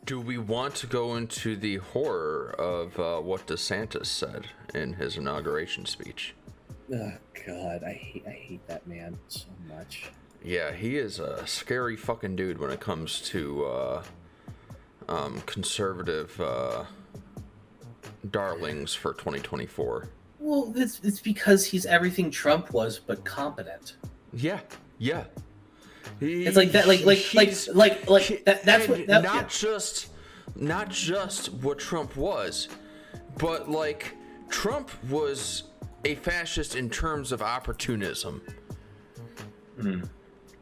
Do we want to go into the horror of what DeSantis said in his inauguration speech? Oh God, I hate that man so much. Yeah, he is a scary fucking dude when it comes to conservative darlings for 2024. Well, it's because he's everything Trump was, but competent. Yeah. It's like that, like that's what. Not just what Trump was, but like Trump was a fascist in terms of opportunism.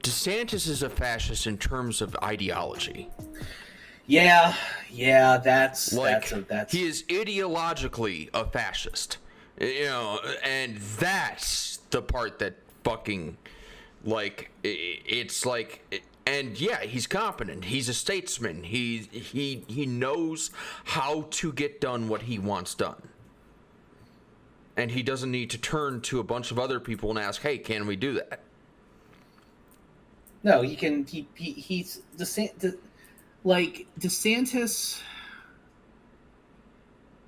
DeSantis is a fascist in terms of ideology. Yeah, that's he is ideologically a fascist, and that's the part that fucking it's like. And yeah, he's competent. He's a statesman. He knows how to get done what he wants done. And he doesn't need to turn to a bunch of other people and ask, "Hey, can we do that?" No, he can. He's DeSantis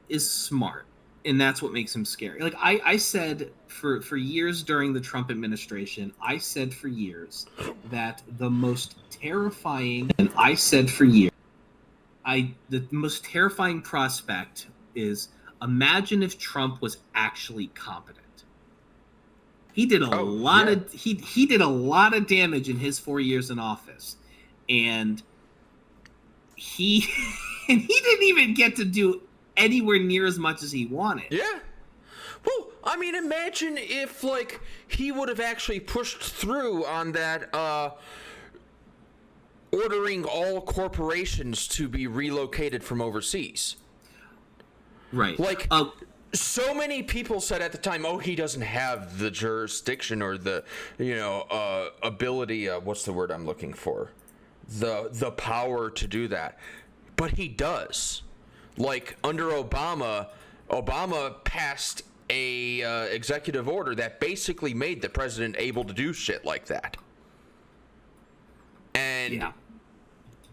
is smart, and that's what makes him scary. Like I said for years during the Trump administration, I said for years that the most terrifying prospect is, imagine if Trump was actually competent. He did a lot of damage in his 4 years in office, and he didn't even get to do anywhere near as much as he wanted. Yeah. Well, I mean, imagine if he would have actually pushed through on that ordering all corporations to be relocated from overseas. Right. So many people said at the time, "Oh, he doesn't have the jurisdiction or the, ability. What's the word I'm looking for? The power to do that." But he does. Under Obama passed a executive order that basically made the president able to do shit like that. And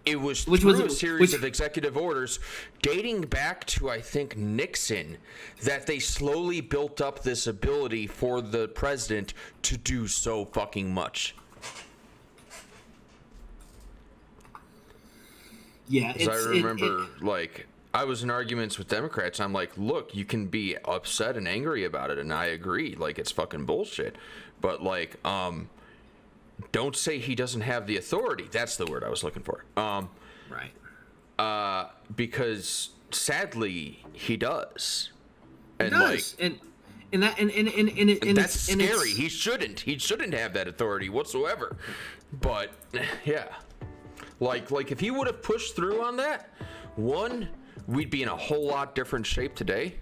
it was through a series of executive orders dating back to, I think, Nixon, that they slowly built up this ability for the president to do so fucking much. Yeah, I remember, I was in arguments with Democrats. I'm like, look, you can be upset and angry about it, and I agree. It's fucking bullshit. But, don't say he doesn't have the authority. That's the word I was looking for. Right. Because, sadly, he does. And, that's scary. He shouldn't have that authority whatsoever. But, yeah. If he would have pushed through on that, we'd be in a whole lot different shape today.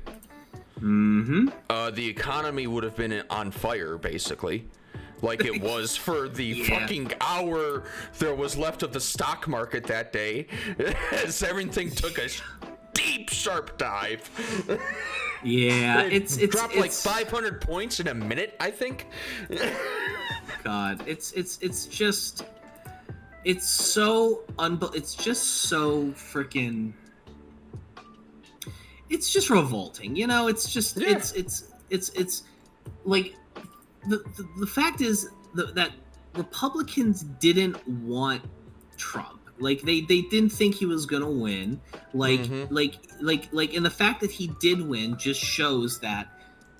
Mm-hmm. The economy would have been on fire, basically. It was for the fucking hour there was left of the stock market that day, as everything took a deep, sharp dive. Yeah, it dropped 500 points in a minute, I think. God, it's just so freaking. It's just revolting, It's just it's like the fact is that Republicans didn't want Trump. They didn't think he was gonna win. And the fact that he did win just shows that,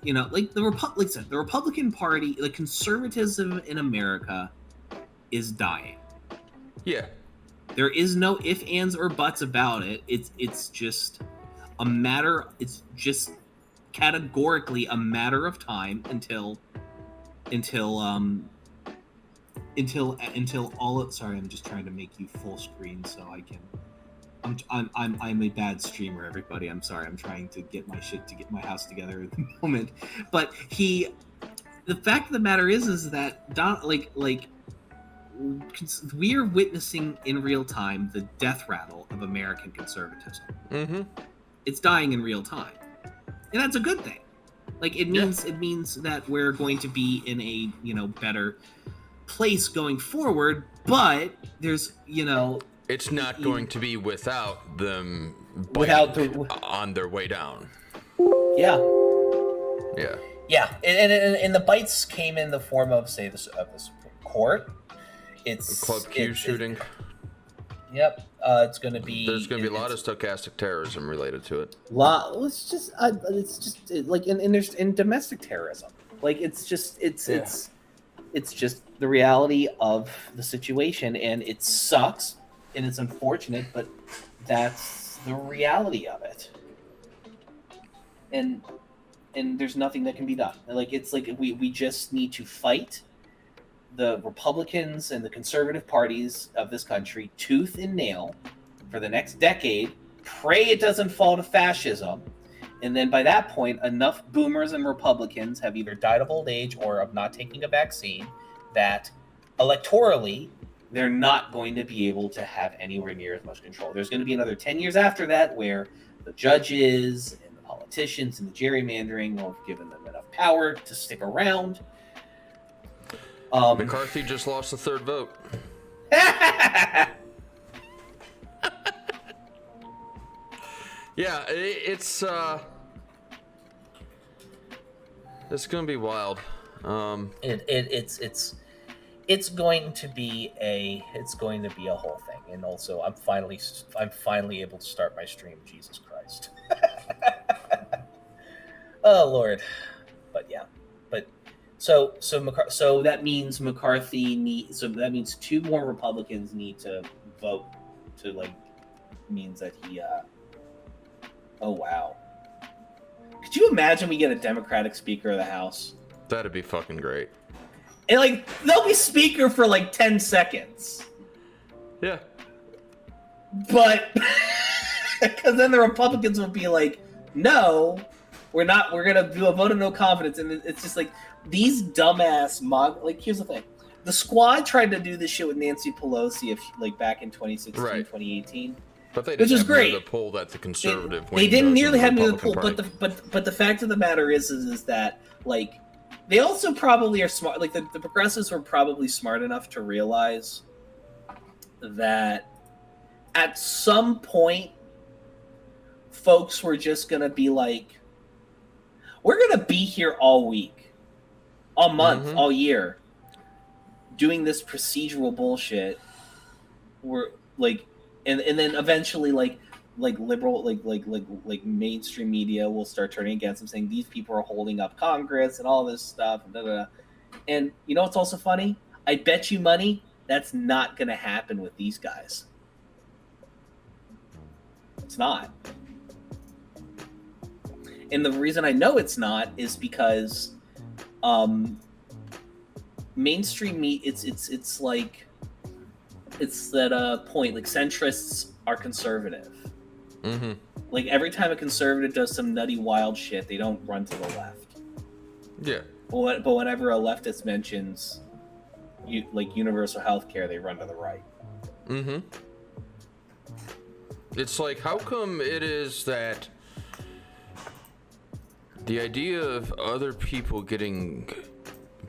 the Republican Party, conservatism in America is dying. Yeah. There is no ifs, ands, or buts about it. It's just a matter. It's just categorically a matter of time until all. Sorry, I'm just trying to make you full screen so I can. I'm a bad streamer, everybody. I'm sorry. I'm trying to get my house together at the moment. But the fact of the matter is that we are witnessing in real time the death rattle of American conservatism. Mm-hmm. It's dying in real time, and that's a good thing. It means that we're going to be in a better place going forward. But there's It's not going to be without them on their way down. Yeah. Yeah. Yeah, and the bites came in the form of, say, the Supreme Court. It's Club Q shooting. Yep. It's going to be. There's going to be a lot of stochastic terrorism related to it. It's just like in domestic terrorism. Like it's just the reality of the situation, and it sucks and it's unfortunate, but that's the reality of it. And there's nothing that can be done. Like it's like we just need to fight the Republicans and the conservative parties of this country tooth and nail for the next decade. Pray it doesn't fall to fascism. And then by that point, enough boomers and Republicans have either died of old age or of not taking a vaccine that electorally they're not going to be able to have anywhere near as much control. There's going to be another 10 years after that where the judges and the politicians and the gerrymandering will have given them enough power to stick around. McCarthy just lost the third vote. Yeah, it's gonna be wild. It's going to be a whole thing, and also I'm finally able to start my stream. Jesus Christ. Oh Lord, but yeah, so that means that means 2 more Republicans need to vote to means that he. Oh wow. Could you imagine we get a Democratic Speaker of the House? That'd be fucking great. And they'll be Speaker for 10 seconds. Yeah. But because then the Republicans will be like, no, we're not. We're gonna do a vote of no confidence, and it's just these dumbass here's the thing: the Squad tried to do this shit with Nancy Pelosi back in 2016, right. 2018. But they didn't have near the poll that the conservative. They didn't nearly have near the poll, but the fact of the matter is that they also probably are smart. The progressives were probably smart enough to realize that at some point, folks were just gonna be like, "We're gonna be here all week, all month, all year, doing this procedural bullshit." We're And then eventually, liberal, mainstream media will start turning against them, saying these people are holding up Congress and all this stuff. And you know what's also funny? I bet you money that's not going to happen with these guys. It's not. And the reason I know it's not is because mainstream media, it's that point, centrists are conservative. Mm-hmm. Every time a conservative does some nutty wild shit, they don't run to the left. Yeah. But whenever a leftist mentions universal health care, they run to the right. Mm-hmm. It's how come it is that the idea of other people getting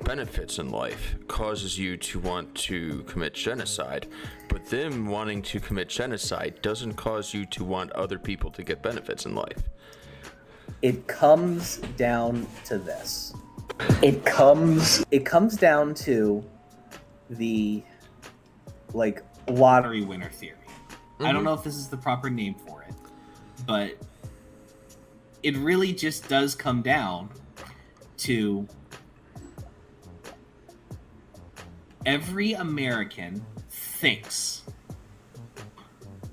benefits in life causes you to want to commit genocide, but them wanting to commit genocide doesn't cause you to want other people to get benefits in life? It comes down to this. It comes down to the lottery winner theory. Mm-hmm. I don't know if this is the proper name for it, but it really just does come down to every American thinks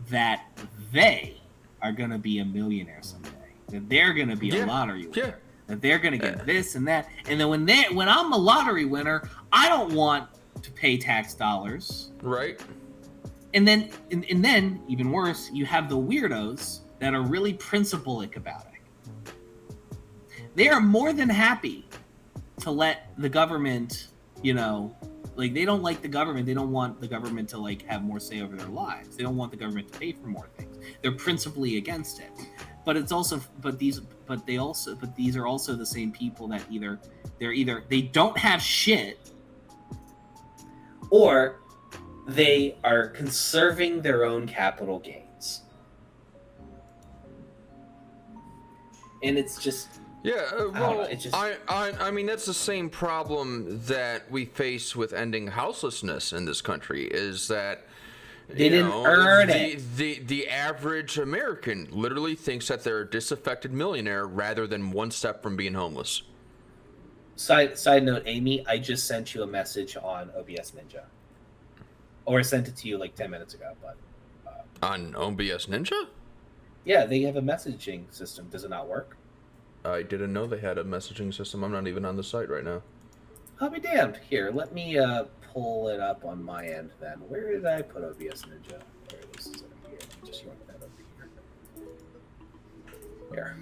that they are going to be a millionaire someday, that they're going to be a lottery winner, that they're going to get this and that. And then when I'm a lottery winner, I don't want to pay tax dollars. Right. And then even worse, you have the weirdos that are really principle-ic about it. They are more than happy to let the government, they don't like the government. They don't want the government to have more say over their lives. They don't want the government to pay for more things. They're principally against it. But these are also the same people that they don't have shit, or They are conserving their own capital gains. And it's just... Yeah, well, I mean, that's the same problem that we face with ending houselessness in this country, is that they didn't earn it. The average American literally thinks that they're a disaffected millionaire rather than one step from being homeless. Side note, Amy, I just sent you a message on OBS Ninja. Or I sent it to you like 10 minutes ago, but... On OBS Ninja? Yeah, they have a messaging system. Does it not work? I didn't know they had a messaging system. I'm not even on the site right now. I'll be damned. Here, let me pull it up on my end then. Where did I put OBS Ninja? There it is. It's over here. Just run that over here.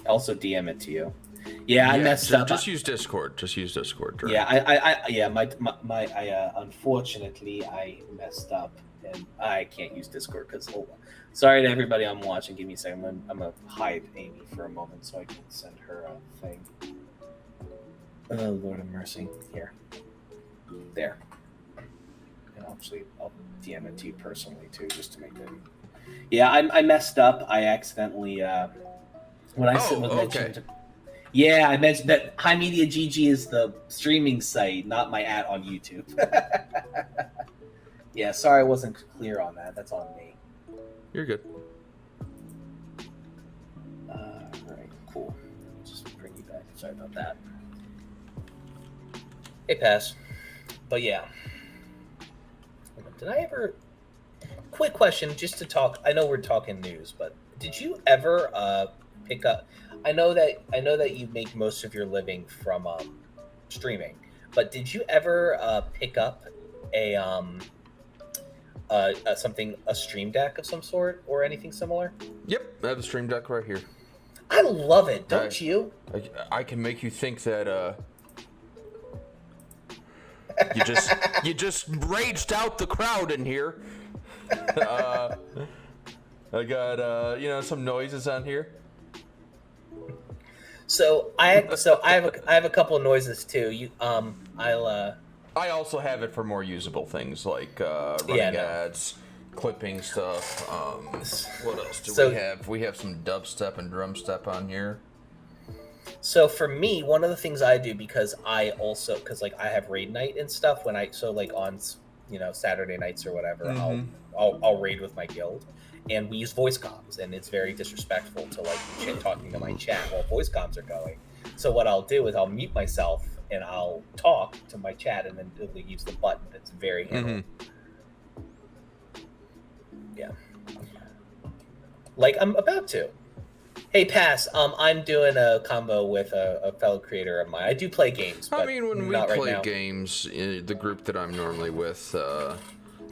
Also DM it to you. Yeah, I messed up. Just use Discord. Just use Discord. Right? Yeah, I unfortunately I messed up and I can't use Discord because sorry to everybody I'm watching. Give me a second. I'm gonna hide Amy for a moment so I can send her a thing. Oh Lord of mercy. Here. There. And actually I'll DM it to you personally too, just to make it. Yeah, I messed up. I accidentally when I mentioned. Yeah, I mentioned that HIMediaGG is the streaming site, not my @ on YouTube. Yeah, sorry I wasn't clear on that. That's on me. You're good. Alright, cool. Just bring you back. Sorry about that. Hey, Pass. But yeah. Did I ever... Quick question, just to talk... I know we're talking news, but did you ever pick up... I know that you make most of your living from streaming, but did you ever pick up a stream deck of some sort or anything similar? Yep, I have a stream deck right here. I love it, don't you? I can make you think that you just raged out the crowd in here. I got some noises on here. So I have a couple of noises too. I also have it for more usable things like running ads, clipping stuff. What else do we have? We have some dubstep and drumstep on here. So for me, one of the things I do because I have raid night and stuff on Saturday nights or whatever, I'll raid with my guild. And we use voice comms, and it's very disrespectful to talking to my chat while voice comms are going. So what I'll do is I'll mute myself and I'll talk to my chat, and then it'll use the button. It's very handy. Yeah, like I'm about to. Hey, Pass. I'm doing a combo with a fellow creator of mine. I do play games. But I mean, when we play games, the group that I'm normally with,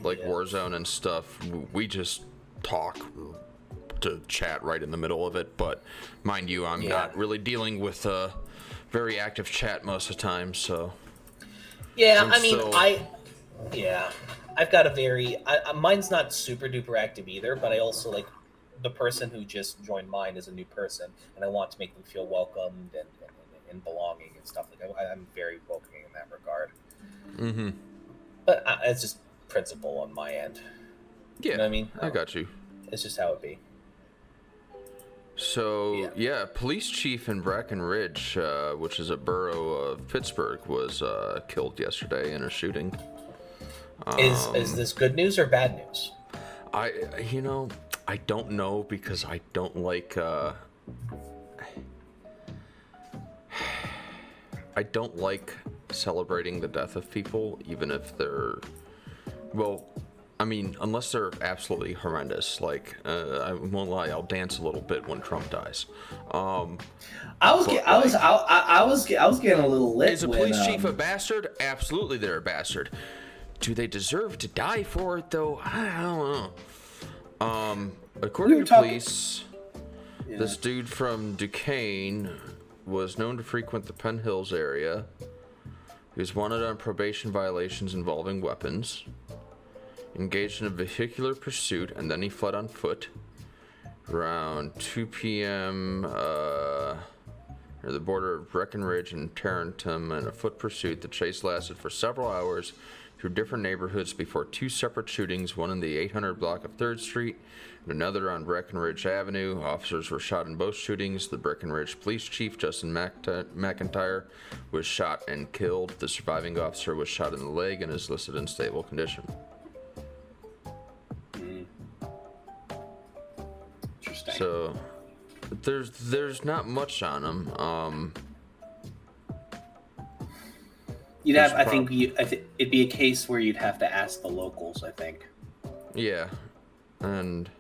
Warzone and stuff, we just talk to chat right in the middle of it, but mind you, I'm not really dealing with a very active chat most of the time, so I've got a very mine's not super duper active either, but I also like the person who just joined mine is a new person, and I want to make them feel welcomed and belonging and stuff like that. I'm very welcoming in that regard. But it's just principle on my end. Yeah, you know what I mean? I got you. It's just how it be. So, police chief in Breckenridge, which is a borough of Pittsburgh, was killed yesterday in a shooting. Is this good news or bad news? I don't know because I don't like... I don't like celebrating the death of people, even if they're... Well... I mean, unless they're absolutely horrendous. Like, I won't lie, I'll dance a little bit when Trump dies. I was getting a little lit. Is a police chief a bastard? Absolutely, they're a bastard. Do they deserve to die for it, though? I don't know. According to police, this dude from Duquesne was known to frequent the Penn Hills area. He was wanted on probation violations involving weapons. Engaged in a vehicular pursuit, and then he fled on foot. Around 2 p.m., near the border of Breckenridge and Tarentum in a foot pursuit. The chase lasted for several hours through different neighborhoods before two separate shootings, one in the 800 block of 3rd Street and another on Breckenridge Avenue. Officers were shot in both shootings. The Breckenridge police chief, Justin McIntyre, was shot and killed. The surviving officer was shot in the leg and is listed in stable condition. Interesting. So there's not much on him. You'd have, I think it'd be a case where you'd have to ask the locals, I think. Yeah, and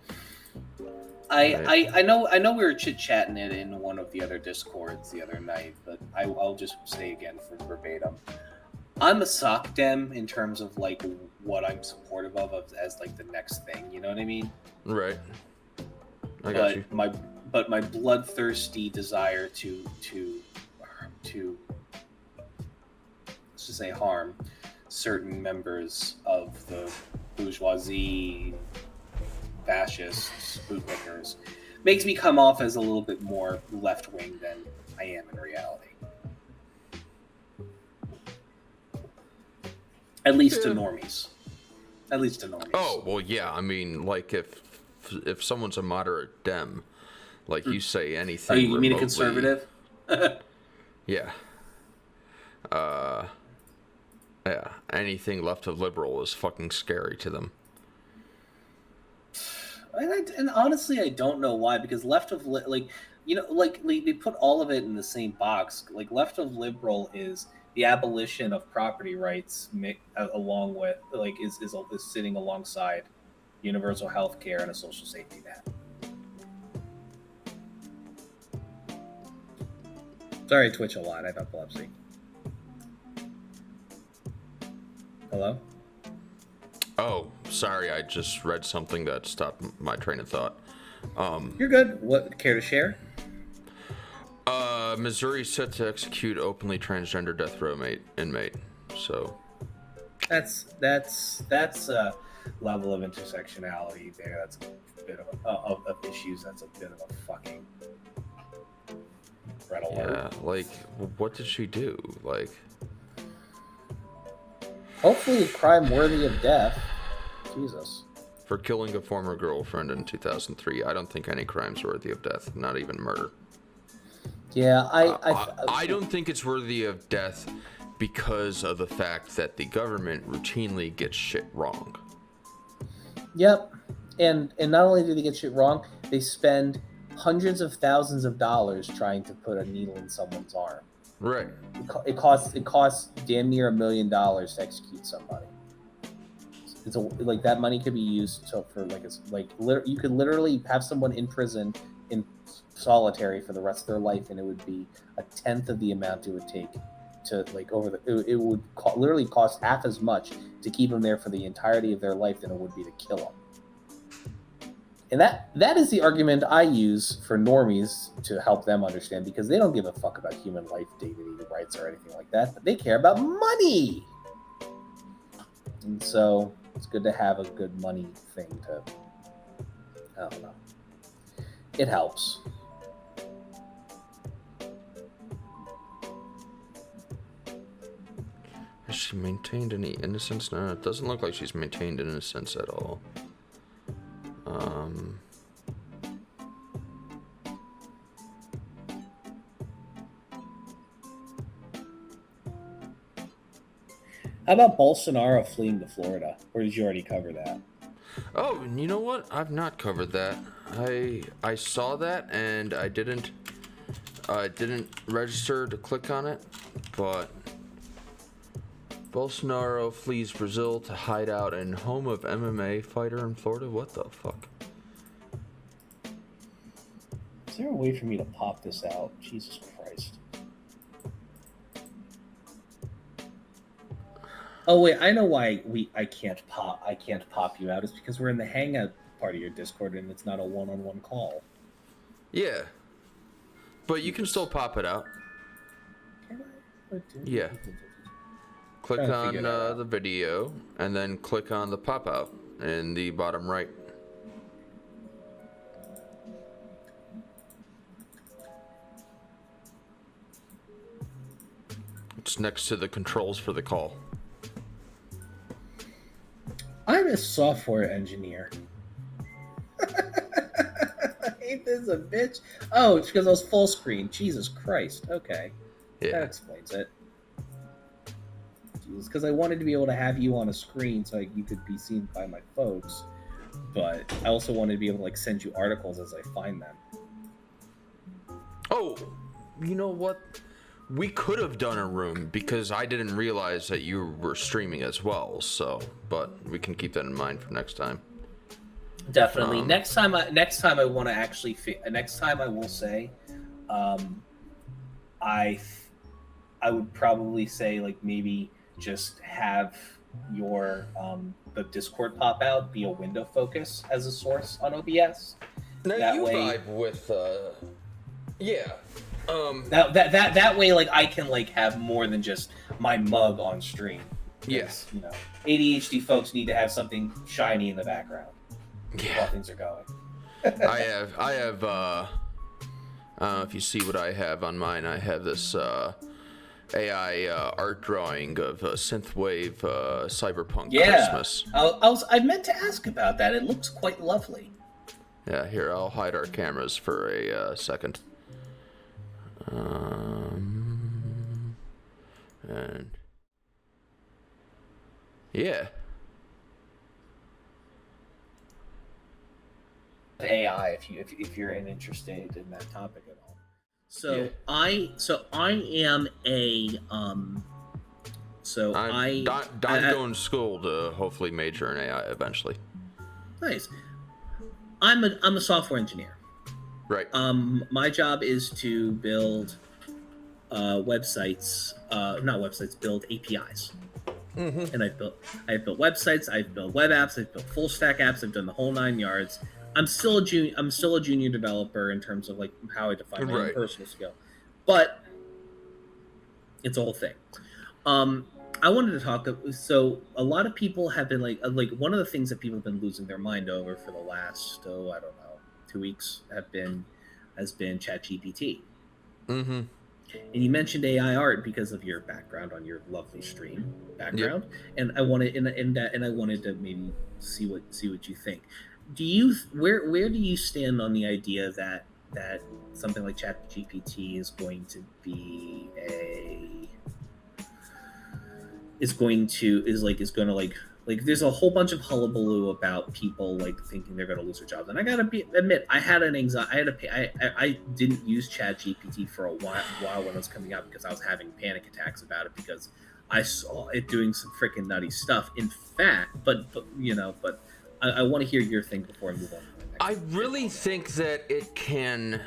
I know we were chit-chatting it in one of the other Discords the other night, but I'll just say again for verbatim. I'm a sock dem in terms of like what I'm supportive of as like the next thing, you know what I mean? Right. I got you. But my bloodthirsty desire to let's just say harm certain members of the bourgeoisie, fascists, bootlickers, makes me come off as a little bit more left-wing than I am in reality. At least to normies. At least to normies. Oh, well, yeah. I mean, like, if someone's a moderate Dem, like you say anything you remotely, mean a conservative? Yeah. Yeah. Anything left of liberal is fucking scary to them. And honestly, I don't know why, because left of like they put all of it in the same box. Like left of liberal is the abolition of property rights, along with like is sitting alongside universal health care and a social safety net. Sorry, Twitch a lot. I have epilepsy. Hello? Oh, sorry. I just read something that stopped my train of thought. You're good. What, care to share? Missouri set to execute openly transgender death row inmate. So that's a level of intersectionality there. That's a bit of issues. That's a bit of a fucking red alert. yeah, like what did she do? Like, hopefully, a crime worthy of death. Jesus. For killing a former girlfriend in 2003, I don't think any crime's worthy of death. Not even murder. Yeah, I don't think it's worthy of death because of the fact that the government routinely gets shit wrong. Yep, and not only do they get shit wrong, they spend hundreds of thousands of dollars trying to put a needle in someone's arm. Right. It costs damn near $1 million to execute somebody. It's like that money could be used you could literally have someone in prison in solitary for the rest of their life, and it would be a tenth of the amount it would take to it would literally cost half as much to keep them there for the entirety of their life than it would be to kill them. And that is the argument I use for normies to help them understand, because they don't give a fuck about human life, dignity, rights, or anything like that. But they care about money. And so it's good to have a good money thing to, I don't know. It helps. Has she maintained any innocence? No, it doesn't look like she's maintained innocence at all. How about Bolsonaro fleeing to Florida? Or did you already cover that? Oh, you know what? I've not covered that. I saw that and I didn't register to click on it, but Bolsonaro flees Brazil to hide out in home of MMA fighter in Florida. What the fuck? Is there a way for me to pop this out? Jesus Christ. Oh wait, I know why I can't pop you out. It's because we're in the Hangout part of your Discord and it's not a one-on-one call. Yeah. But you can still pop it out. Yeah. Click on the video and then click on the pop out in the bottom right. It's next to the controls for the call. I'm a software engineer. Ain't this a bitch? Oh, it's because I was full screen. Jesus Christ. Okay. Yeah. That explains it. It's because I wanted to be able to have you on a screen so you could be seen by my folks, but I also wanted to be able to like send you articles as I find them. Oh, you know what? We could have done a room because I didn't realize that you were streaming as well. So, but we can keep that in mind for next time. Definitely. Next time I want to actually. Next time I will say, I would probably say like maybe just have your the Discord pop out be a window focus as a source on OBS. Now that you way, vibe with yeah. That way, like I can like have more than just my mug on stream. Yes. You know, ADHD folks need to have something shiny in the background Yeah. while things are going. I have if you see what I have on mine, I have this AI art drawing of synthwave cyberpunk Christmas. I meant to ask about that. It looks quite lovely. Yeah, here, I'll hide our cameras for a second. And yeah. AI, if you're interested in that topic at all. So Yeah. I am a I'm going to school to hopefully major in AI eventually. Nice. I'm a software engineer. Right. My job is to build websites, build APIs. Mm-hmm. And I've built websites, I've built web apps, I've built full stack apps, I've done the whole 9 yards. I'm still a junior developer in terms of like how I define my own personal skill, but it's a whole thing. I wanted to talk. So a lot of people have been like one of the things that people have been losing their mind over for the last 2 weeks has been ChatGPT. Mm-hmm. And you mentioned AI art because of your background on your lovely stream background, and I wanted to maybe see what you think. Where do you stand on the idea that something like ChatGPT is going to there's a whole bunch of hullabaloo about people like thinking they're going to lose their jobs, and I gotta admit I had an anxiety. I didn't use ChatGPT for a while when it was coming out because I was having panic attacks about it because I saw it doing some freaking nutty stuff. In fact, but I want to hear your thing before I move on. I really think that it can.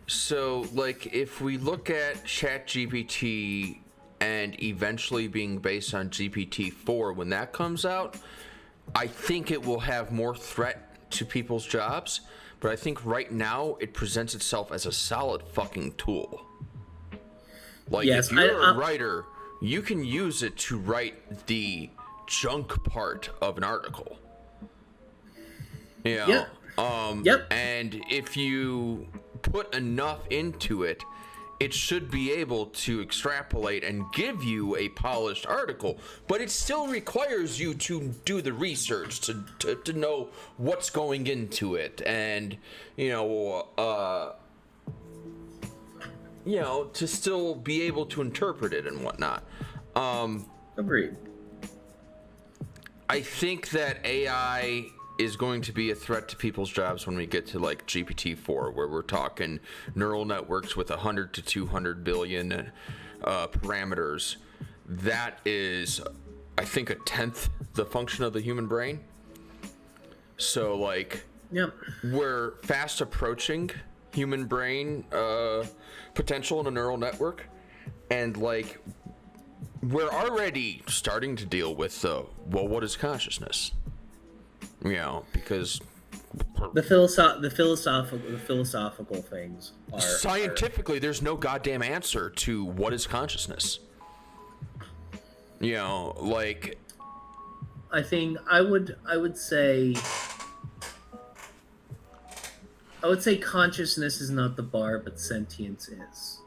So, like, if we look at ChatGPT and eventually being based on GPT-4 when that comes out, I think it will have more threat to people's jobs. But I think right now it presents itself as a solid fucking tool. Like, if you're a writer, you can use it to write the junk part of an article. You know? And if you put enough into it, it should be able to extrapolate and give you a polished article, but it still requires you to do the research to know what's going into it, and to still be able to interpret it and whatnot. Agreed. I think that AI is going to be a threat to people's jobs when we get to like GPT-4, where we're talking neural networks with 100 to 200 billion parameters. That is, I think, a tenth the function of the human brain. So like, we're fast approaching human brain potential in a neural network, and like, we're already starting to deal with what is consciousness? Because the philosophical things are scientifically there's no goddamn answer to what is consciousness. Like, I think I would say consciousness is not the bar, but sentience is.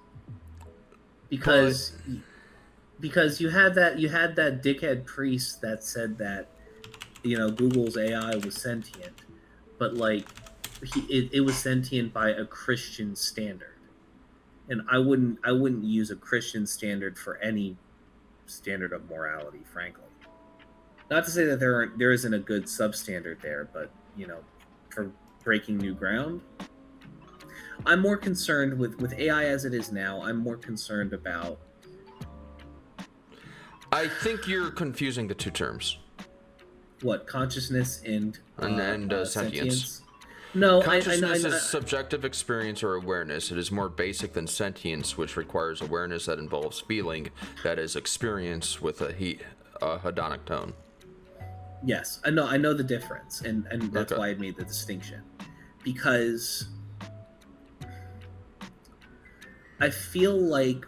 because you had that dickhead priest that said that, you know, Google's AI was sentient, but like it was sentient by a Christian standard, and I wouldn't use a Christian standard for any standard of morality, frankly. Not to say that there isn't a good substandard there, but, you know, for breaking new ground, I'm more concerned with AI as it is now. I'm more concerned about. I think you're confusing the two terms. What, consciousness and sentience? No, consciousness is subjective experience or awareness. It is more basic than sentience, which requires awareness that involves feeling, that is experience with a hedonic tone. Yes, I know the difference, and that's why I made the distinction, because I feel like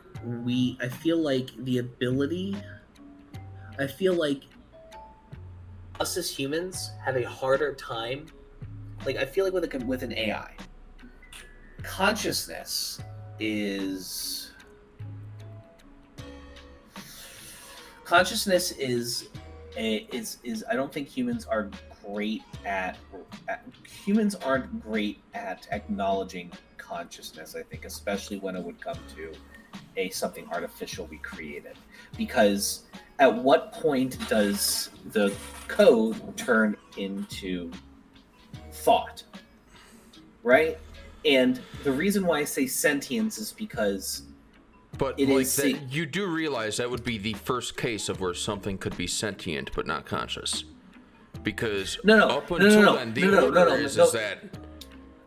us as humans have a harder time. Like, I feel like with an AI, consciousness is I don't think humans are great at humans aren't great at acknowledging consciousness, I think, especially when it would come to something artificial we created. Because at what point does the code turn into thought? Right? And the reason why I say sentience is because you do realize that would be the first case of where something could be sentient but not conscious. Because up until then, the order is that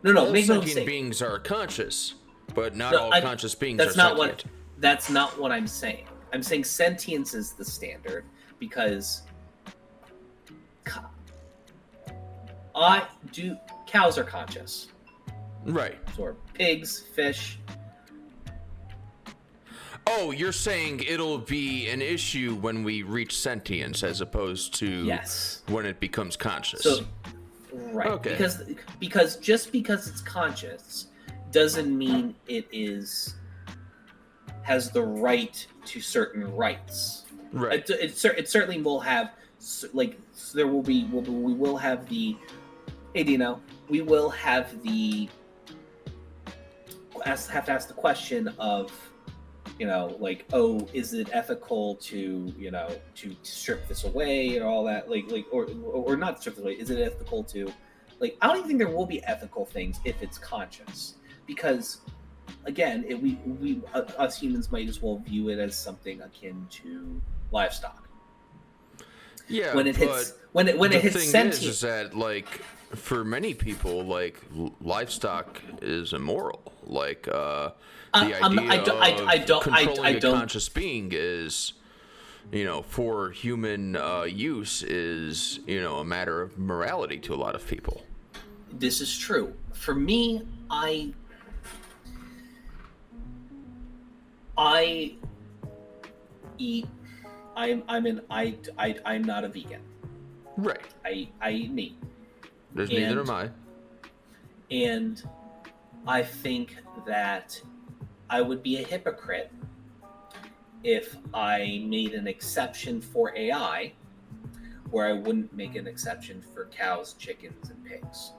all sentient beings are conscious, but not all conscious beings are sentient. That's not what I'm saying. I'm saying sentience is the standard because cows are conscious. Right. Or pigs, fish. Oh, you're saying it'll be an issue when we reach sentience as opposed to when it becomes conscious. So, right. Okay. Because just because it's conscious doesn't mean it has the right to certain rights. Right. It certainly will have, like, we will have the, hey Dino, we will have the, have to ask the question of, you know, like, oh, is it ethical to, you know, to strip this away and all that, or not strip this away? Is it ethical to, like, I don't even think there will be ethical things if it's conscious, because, again, us humans might as well view it as something akin to livestock. Yeah, when it hits sentience, is that, like, for many people, like, livestock is immoral. Like, the idea of controlling a conscious being is, you know, for human use is, you know, a matter of morality to a lot of people. This is true. For me, I'm not a vegan. Right. I eat meat. Neither am I. And I think that I would be a hypocrite if I made an exception for AI where I wouldn't make an exception for cows, chickens, and pigs.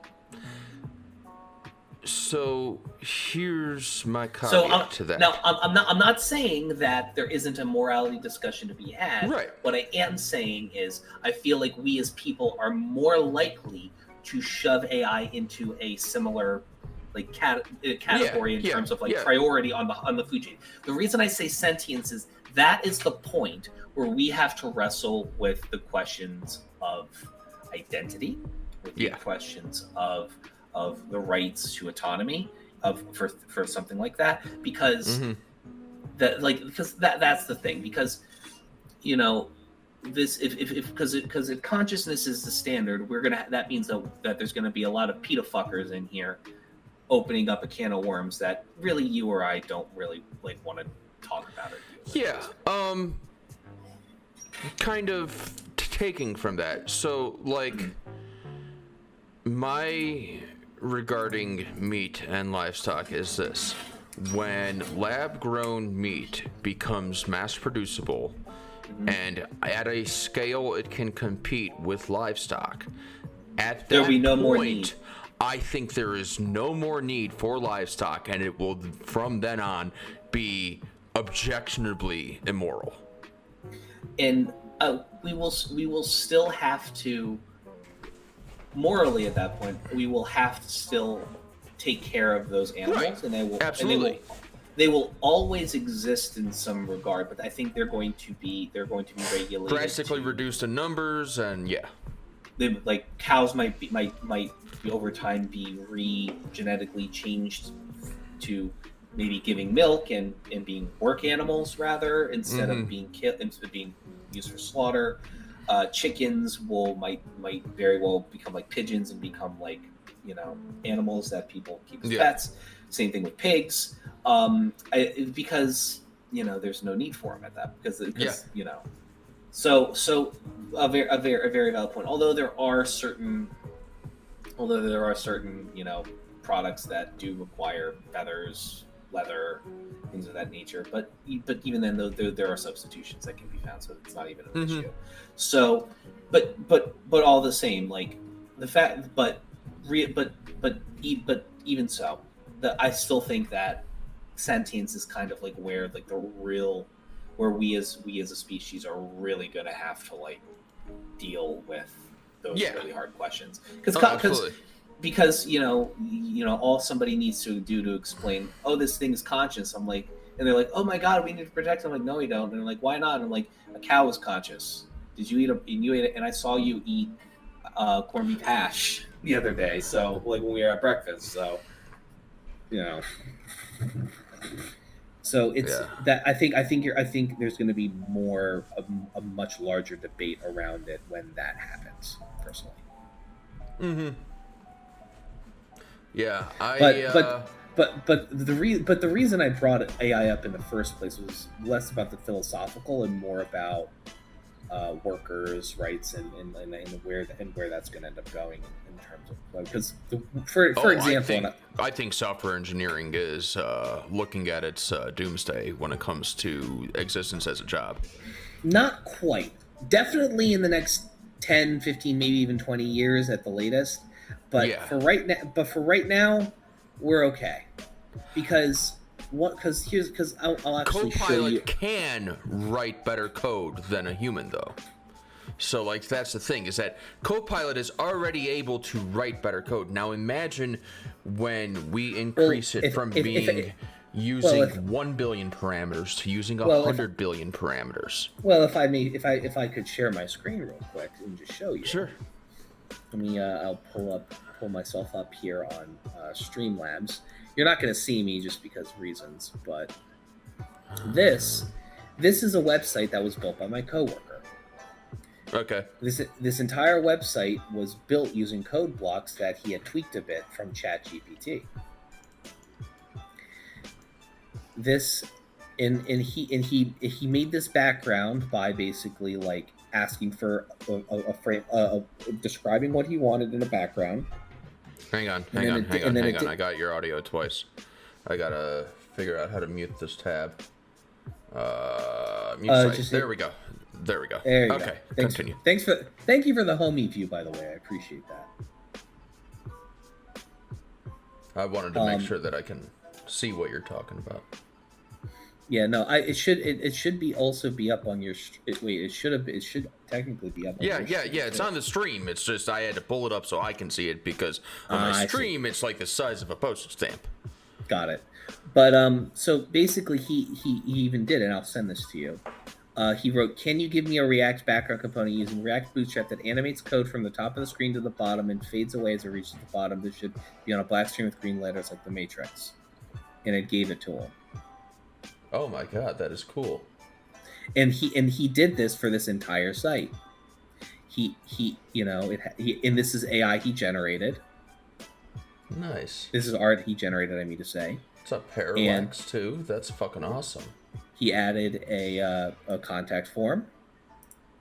So here's my caveat to that. Now, I'm not saying that there isn't a morality discussion to be had. Right. What I am saying is I feel like we as people are more likely to shove AI into a similar, like, category in terms of, like, priority on the food chain. The reason I say sentience is that is the point where we have to wrestle with the questions of identity, with the questions of the rights to autonomy for something like that, because that's the thing, because, you know, this if consciousness is the standard, that means that there's gonna be a lot of pedofuckers in here opening up a can of worms that really you or I don't really, like, want to talk about or deal with. Kind of taking from that, so, like, my regarding meat and livestock is this: when lab-grown meat becomes mass-producible, and at a scale it can compete with livestock, at that be no point, more need. I think there is no more need for livestock, and it will, from then on, be objectionably immoral. And we will still have to, morally at that point, we will have to still take care of those animals, Right. and they will Absolutely. They will always exist in some regard, but I think they're going to be regulated, Drastically reduced in numbers, and yeah. They, like cows might over time be genetically changed to maybe giving milk and being work animals rather, instead of being used for slaughter. Chickens might very well become like pigeons and become like, you know, animals that people keep as pets. Same thing with pigs, because, you know, there's no need for them at that, because you know. So a very valid point. Although there are certain, you know, products that do require feathers, leather, things of that nature. But even then, though, there are substitutions that can be found, so it's not even an issue. So, but all the same, like the fact, but even so, I still think that sentience is kind of like where like the real, where we as a species are really going to have to like deal with those really hard questions, because you know all somebody needs to do to explain, oh, this thing is conscious. I'm like, and they're like, oh my god, we need to protect them. I'm like, no, we don't. And they're like, why not? And I'm like, a cow is conscious. Did you eat it? And I saw you eat corned beef hash the other day. So like when we were at breakfast. So you know. So it's that I think there's going to be more a much larger debate around it when that happens. Personally. Yeah, but the reason I brought AI up in the first place was less about the philosophical and more about workers' rights and where that's going to end up going in terms of, because for example, I think software engineering is looking at its doomsday when it comes to existence as a job. Not quite. Definitely in the next 10, 15, maybe even 20 years at the latest. But for right now, we're okay. Because I'll actually show you. Copilot can write better code than a human, though. So, like, that's the thing, is that Copilot is already able to write better code. Now, imagine when we increase using 1 billion parameters to using 100 billion parameters. Well, if I could share my screen real quick and just show you. Sure. Let me. I'll pull myself up here on Streamlabs. You're not going to see me just because reasons, but this is a website that was built by my coworker. Okay. This entire website was built using code blocks that he had tweaked a bit from ChatGPT. He made this background by basically like asking for a frame, describing what he wanted in a background. Hang on. I got your audio twice. I gotta figure out how to mute this tab. There we go. There we go. There you okay, go. Continue. Thank you for the homie view, by the way. I appreciate that. I wanted to make sure that I can see what you're talking about. Yeah, no, it should be also be up on your. It should technically be up. Yeah. It's on the stream. It's just I had to pull it up so I can see it, because on my stream it's like the size of a postage stamp. Got it. But so basically he even did, and I'll send this to you. He wrote, "Can you give me a React background component using React Bootstrap that animates code from the top of the screen to the bottom and fades away as it reaches the bottom? This should be on a black screen with green letters like the Matrix." And it gave it to him. Oh my god, that is cool. And he did this for this entire site. And this is AI he generated. Nice. This is art he generated, I mean to say. It's a parallax too. That's fucking awesome. He added a contact form.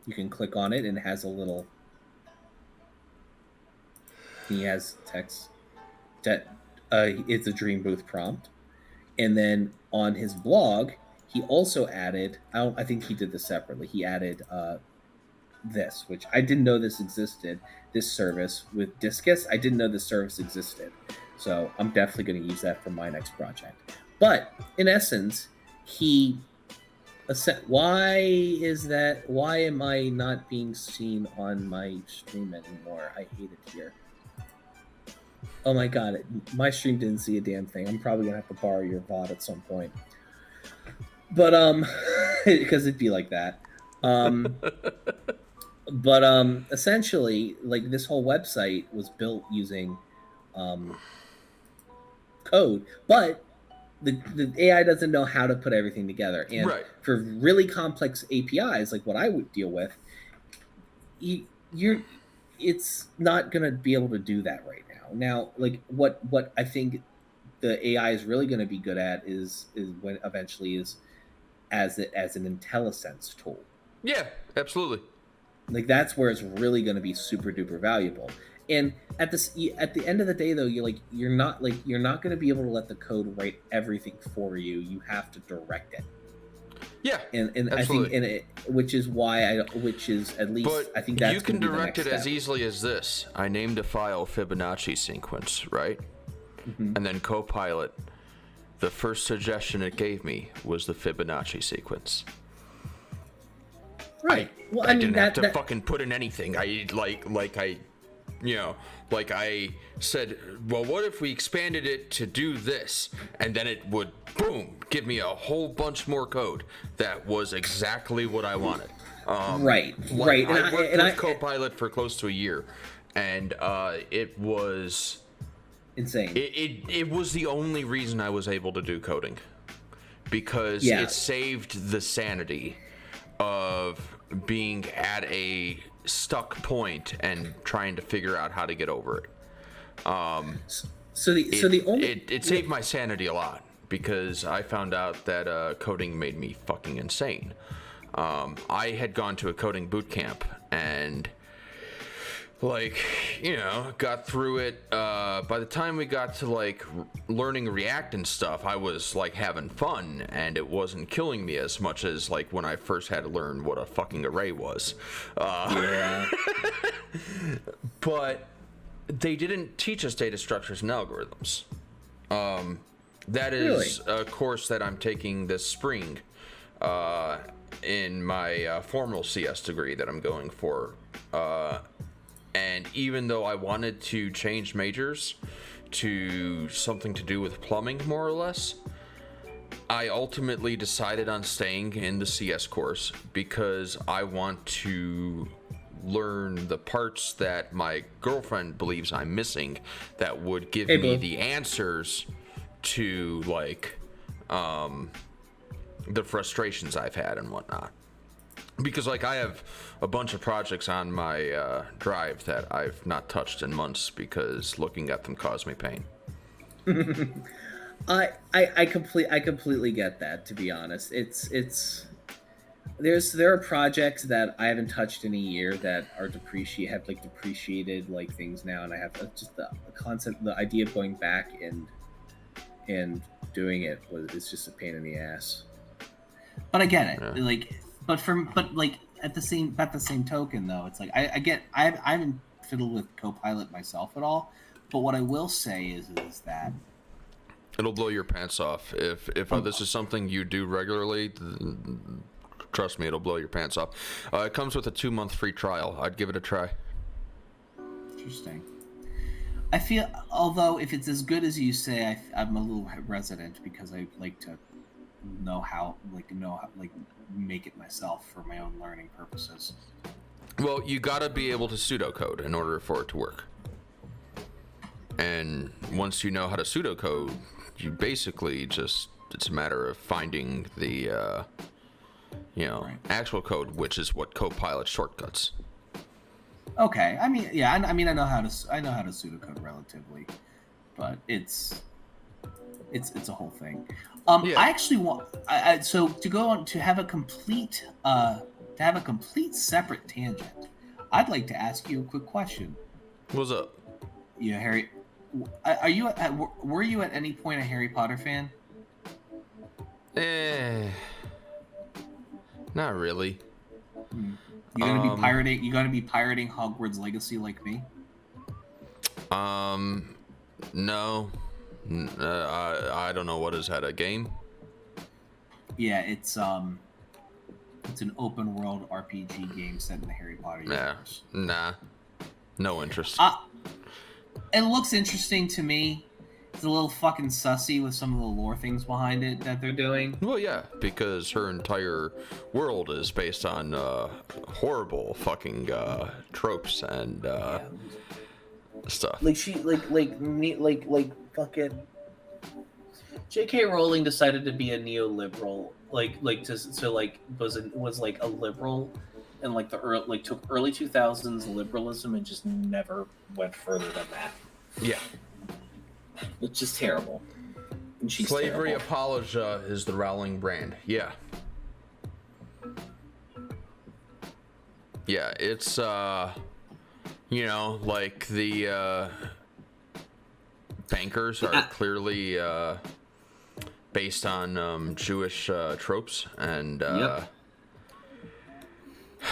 You can click on it and it has a little. He has text that it's a dream booth prompt. And then on his blog, he also added, I think he did this separately. He added this, which I didn't know this existed, this service with Discus. I didn't know this service existed. So I'm definitely going to use that for my next project. But in essence, why is that? Why am I not being seen on my stream anymore? I hate it here. Oh my god, my stream didn't see a damn thing. I'm probably gonna have to borrow your VOD at some point. But because it'd be like that. But essentially, like, this whole website was built using code, but the AI doesn't know how to put everything together. And for really complex APIs, like what I would deal with, it's not gonna be able to do that right now. Now, like what I think the AI is really going to be good at is when eventually is as an IntelliSense tool. Yeah, absolutely. Like, that's where it's really going to be super duper valuable. And at the end of the day, though, you're not going to be able to let the code write everything for you. You have to direct it. Yeah, and absolutely. I think, which is at least, but I think that's you can direct it step. as easily as this. I named a file Fibonacci sequence, right? Mm-hmm. And then Copilot, the first suggestion it gave me was the Fibonacci sequence. Right. I didn't have to fucking put in anything. I said, well, what if we expanded it to do this? And then it would, boom, give me a whole bunch more code that was exactly what I wanted. Right. I worked with Copilot for close to a year, and it was insane. It was the only reason I was able to do coding, because it saved the sanity of being at a stuck point and trying to figure out how to get over it. It saved my sanity a lot, because I found out that coding made me fucking insane. I had gone to a coding boot camp and, got through it. By the time we got to learning React and stuff, I was having fun, and it wasn't killing me as much as when I first had to learn what a fucking array was. But they didn't teach us data structures and algorithms. That is a course that I'm taking this spring in my formal CS degree that I'm going for. And even though I wanted to change majors to something to do with plumbing, more or less, I ultimately decided on staying in the CS course because I want to learn the parts that my girlfriend believes I'm missing that would give me the answers to the frustrations I've had and whatnot. Because I have a bunch of projects on my drive that I've not touched in months because looking at them caused me pain. I completely get that, to be honest. There are projects that I haven't touched in a year that are depreciated things now, and I have just the concept, the idea of going back and doing it is just a pain in the ass. But I get it, But at the same token, though, it's I haven't fiddled with Copilot myself at all. But what I will say is that it'll blow your pants off if this is something you do regularly. Trust me, it'll blow your pants off. It comes with a 2-month free trial. I'd give it a try. Interesting. I feel, although if it's as good as you say, I'm a little hesitant because I like to know how make it myself for my own learning purposes. Well, you gotta be able to pseudocode in order for it to work. And once you know how to pseudocode, you basically it's a matter of finding the actual code, which is what Copilot shortcuts. Okay, I know how to pseudocode relatively, but it's a whole thing. I actually want so to go on to have a complete separate tangent. I'd like to ask you a quick question. What's up? Yeah, Harry. Were you at any point a Harry Potter fan? Not really. You gonna be pirating? You gonna be pirating Hogwarts Legacy like me? No. I don't know what is that, a game? Yeah, it's an open world RPG game set in the Harry Potter universe. Nah. No interest. It looks interesting to me. It's a little fucking sussy with some of the lore things behind it that they're doing. Well, yeah, because her entire world is based on horrible fucking tropes and stuff. Like she, like fucking. J.K. Rowling decided to be a neoliberal, was like a liberal, and like took early 2000s liberalism and just never went further than that. Yeah. It's just terrible. And she's Slavery terrible. Apologia is the Rowling brand. Yeah. Yeah, it's you know, like the bankers are clearly based on Jewish tropes, and Yep.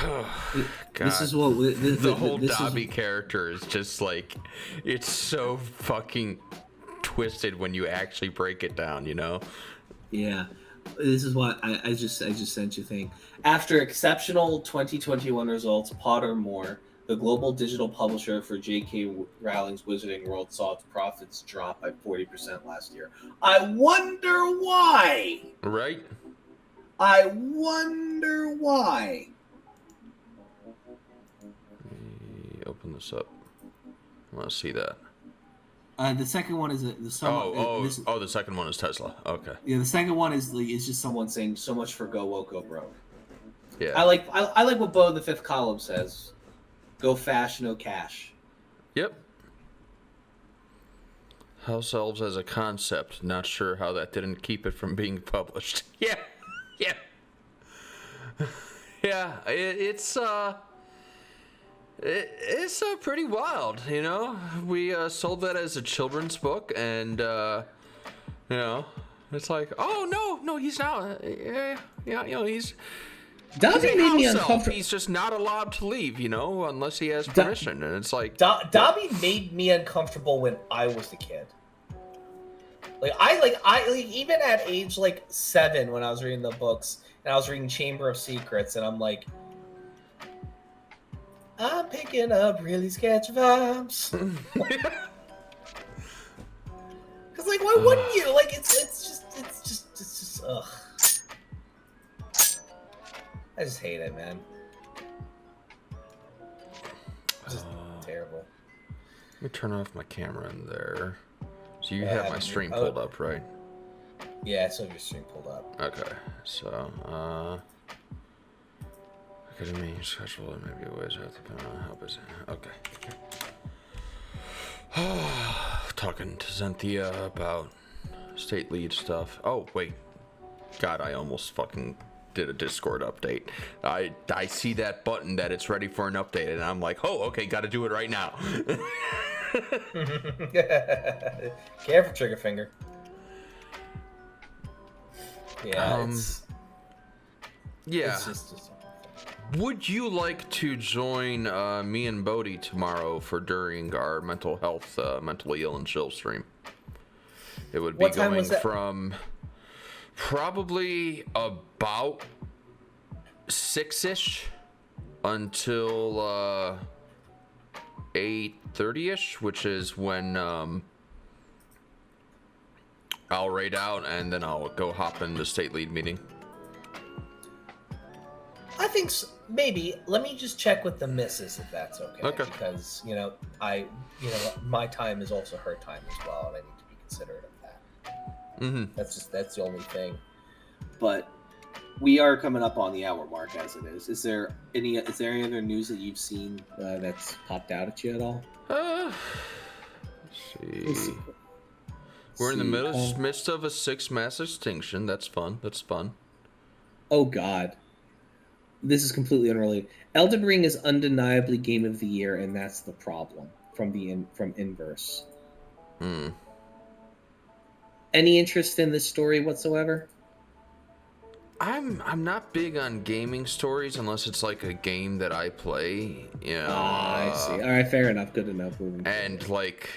God, This is what the whole Dobby character is just like, it's so fucking twisted when you actually break it down, you know? Yeah, this is what I just sent you a thing. After exceptional 2021 results, Pottermore, the global digital publisher for J.K. Rowling's Wizarding World, saw its profits drop by 40% last year. I wonder why. Right? I wonder why. Let me open this up. I want to see that. The second one is the second one is Tesla. Okay. Yeah, the second one is just someone saying so much for Go Woke Go Broke. Yeah. I like what Bo in the fifth column says. Go fast, no cash. Yep. House Elves as a concept. Not sure how that didn't keep it from being published. Yeah. Yeah. Yeah. It's pretty wild, you know. We sold that as a children's book, and you know, it's like, oh no, he's not. Yeah, you know, he's. Dobby made me uncomfortable. He's just not allowed to leave, you know, unless he has permission, and it's like. Dobby made me uncomfortable when I was a kid. I even at age 7 when I was reading the books and I was reading Chamber of Secrets, and I'm like, I'm picking up really sketchy vibes. Because why wouldn't you? It's just ugh. I just hate it, man. Just terrible. Let me turn off my camera in there. So you have my stream pulled up, right? Yeah, I still have your stream pulled up. Okay, so Academy schedule, maybe ways I have to put on how busy. Okay. Talking to Zenthia about state lead stuff. Oh wait, God, I almost fucking did a Discord update. I see that button that it's ready for an update, and I'm like, oh, okay, got to do it right now. Careful, trigger finger. Yeah. Yeah. It's just Would you like to join me and Bodhi tomorrow for during our mental health, mentally ill and chill stream? It would be going from probably about 6-ish until 8:30-ish, which is when I'll raid out and then I'll go hop in the state lead meeting. I think so. Maybe. Let me just check with the missus if that's okay. Okay. Because, my time is also her time as well, and I need to be considerate of that. Mm-hmm. That's the only thing. But we are coming up on the hour mark as it is. Is there any other news that you've seen that's popped out at you at all? Let's see. We're in the midst of a 6 mass extinction. That's fun. Oh God. This is completely unrelated. Elden Ring is undeniably game of the year, and that's the problem from Inverse. Hmm. Any interest in this story whatsoever? I'm not big on gaming stories unless it's like a game that I play, you know. I see. All right, fair enough. Good enough. And like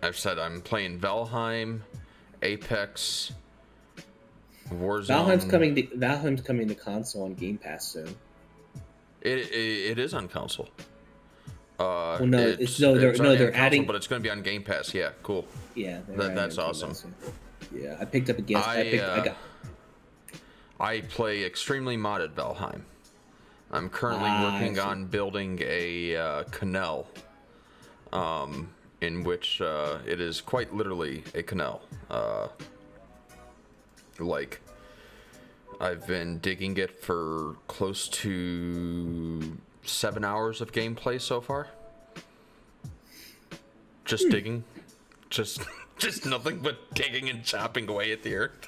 I've said, I'm playing Valheim, Apex, Warzone. Valheim's coming to console on Game Pass soon. It is on console. Well, no, they're console, adding, but it's going to be on Game Pass. Yeah, cool. Yeah, that's awesome. Yeah, I picked up a guest. I play extremely modded Valheim. I'm currently working on building a canal, in which it is quite literally a canal. Like, I've been digging it for close to 7 hours of gameplay so far. Just digging. Just nothing but digging and chopping away at the earth.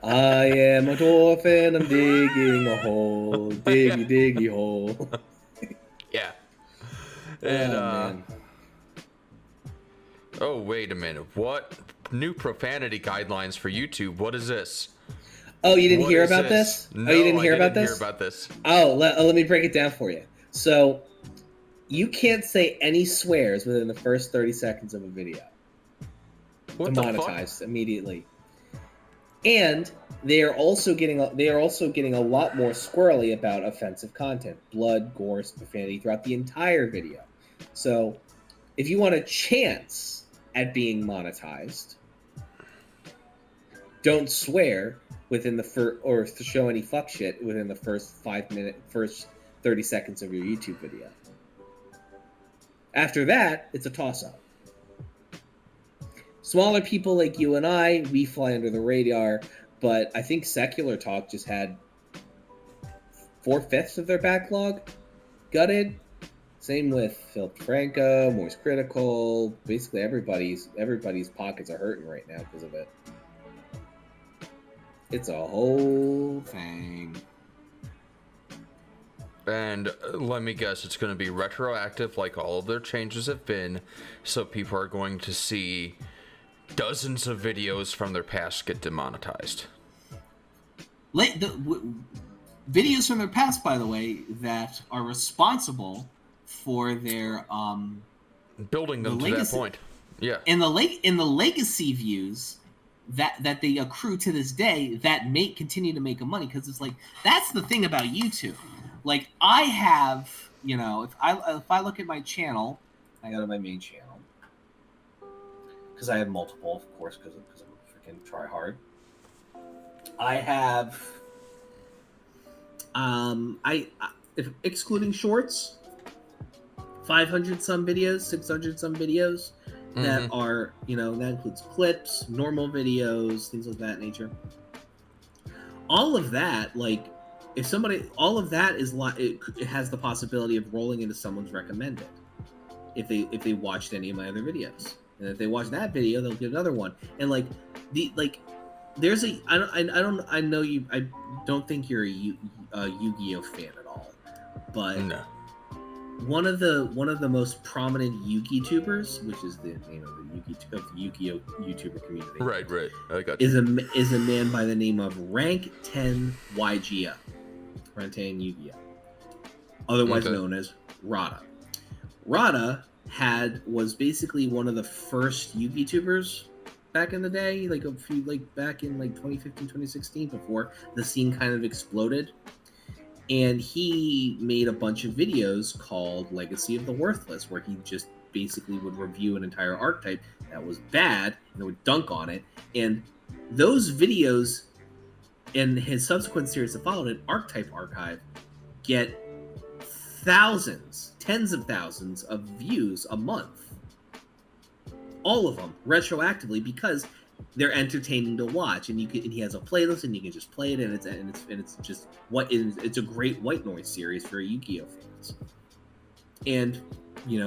I am a dwarf and I'm digging a hole. Diggy hole. Yeah. And, man. Oh, wait a minute. What? New profanity guidelines for YouTube. What is this? Oh, you didn't hear about this? No, you didn't hear I about didn't this? hear about this. Oh, let me break it down for you. So, you can't say any swears within the first 30 seconds of a video. What the fuck? Demonetized immediately. And they are also getting a lot more squirrely about offensive content, blood, gore, profanity throughout the entire video. So, if you want a chance at being monetized, don't swear within the or to show any fuck shit within the first 30 seconds of your YouTube video. After that, it's a toss-up. Smaller people like you and I, we fly under the radar, but I think Secular Talk just had 4/5 of their backlog gutted. Same with Phil Franco, Moist Critical. Basically, everybody's pockets are hurting right now because of it. It's a whole thing. And let me guess, it's going to be retroactive like all of their changes have been, so people are going to see dozens of videos from their past get demonetized. Videos from their past, by the way, that are responsible for their building them to that point. Yeah. In the legacy views that they accrue to this day that continue to make money, because it's like that's the thing about YouTube. Like I have, if I look at my channel, I go to my main channel because I have multiple, of course, because I'm a freaking try hard. I have, if excluding shorts, 500 some videos, 600 some videos that are, that includes clips, normal videos, things of that nature. All of that, like, all of that is it has the possibility of rolling into someone's recommended if they watched any of my other videos, and if they watch that video, they'll get another one. And I don't think you're a Yu-Gi-Oh fan at all, but no. One of the most prominent Yu-Gi-Tubers, which is the name of the Yu-Gi-Oh YouTuber community, right, I got you. is a man by the name of Rank 10 YGO. Rank 10 Yu-Gi-Oh, otherwise known as Rada. Rada was basically one of the first Yu-Gi tubers back in the day, back in 2015, 2016, before the scene kind of exploded. And he made a bunch of videos called Legacy of the Worthless, where he just basically would review an entire archetype that was bad and would dunk on it. And those videos and his subsequent series that followed it, Archetype Archive, get thousands, tens of thousands of views a month. All of them retroactively, because they're entertaining to watch, and he has a playlist, and you can just play it, and it's a great white noise series for Yu-Gi-Oh fans. And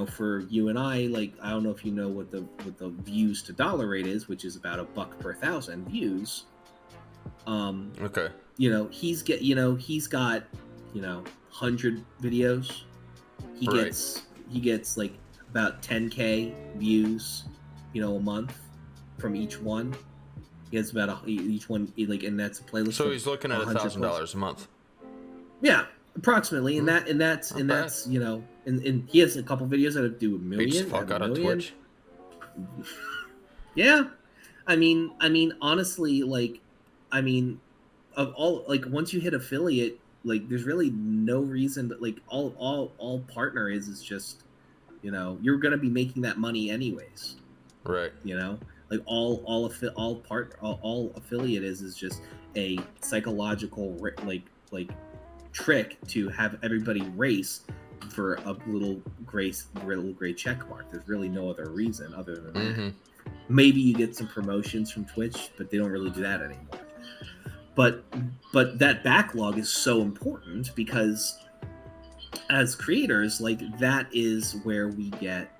for you and I don't know if you know what the views to dollar rate is, which is about $1 per 1,000 views. Okay. He's got 100 videos. He gets about 10K views, a month from each one. He has about each one, like, and that's a playlist. So he's looking at $1,000 a month. Yeah, approximately, and that's you know, and he has a couple videos that do $1 million. Beats the fuck out of Twitch. Yeah, I mean, honestly, like, I mean, of all, like, once you hit affiliate, like, there's really no reason that, like, all partner is just, you know, you're gonna be making that money anyways, right? You know, like all affiliate is just a psychological like trick to have everybody race for a little gray check mark. There's really no other reason other than that. Maybe you get some promotions from Twitch, but they don't really do that anymore. But that backlog is so important because as creators, like, that is where we get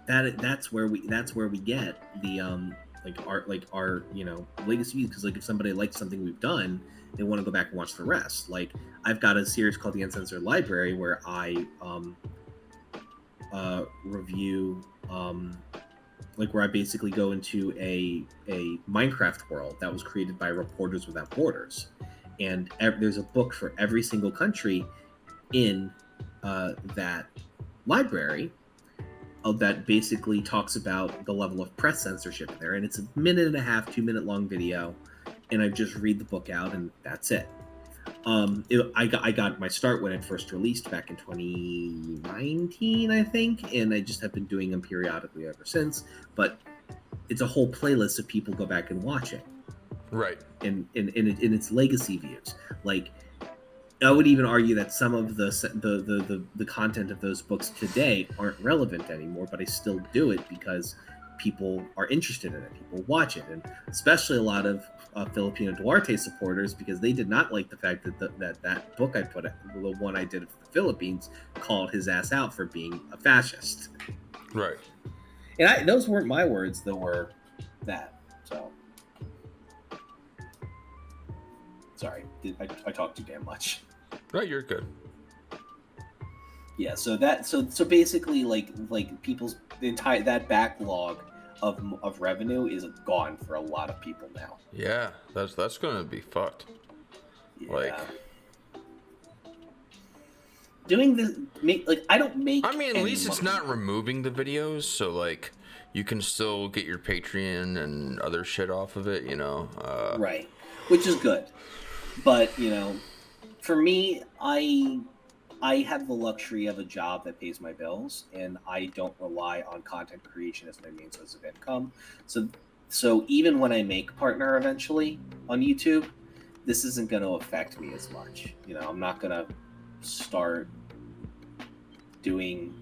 that's where we get the our you know, legacy, because, like, if somebody likes something we've done, they want to go back and watch the rest. Like, I've got a series called the Uncensored Library where I review like, where I basically go into a Minecraft world that was created by Reporters Without Borders, and there's a book for every single country in that library that basically talks about the level of press censorship there, and it's a 1.5 2-minute long video, and I just read the book out, and that's it. I got my start when it first released back in 2019, I think, and I just have been doing them periodically ever since. But it's a whole playlist of people go back and watch it, right? In its legacy views. Like, I would even argue that some of the content of those books today aren't relevant anymore, but I still do it because people are interested in it. People watch it, and especially a lot of Filipino Duarte supporters, because they did not like the fact that that book I put out, the one I did for the Philippines, called his ass out for being a fascist. Right. And those weren't my words; they were that. So, sorry, I talked too damn much. Right, you're good. Yeah. So basically, like people's entire that backlog of revenue is gone for a lot of people now. Yeah, that's gonna be fucked. Yeah. Like, doing this, I don't make. I mean, at least it's not removing the videos, so, like, you can still get your Patreon and other shit off of it, you know. Right, which is good, but, you know, for me, I have the luxury of a job that pays my bills, and I don't rely on content creation as my main source of income. So even when I make partner eventually on YouTube, this isn't going to affect me as much. You know, I'm not going to start doing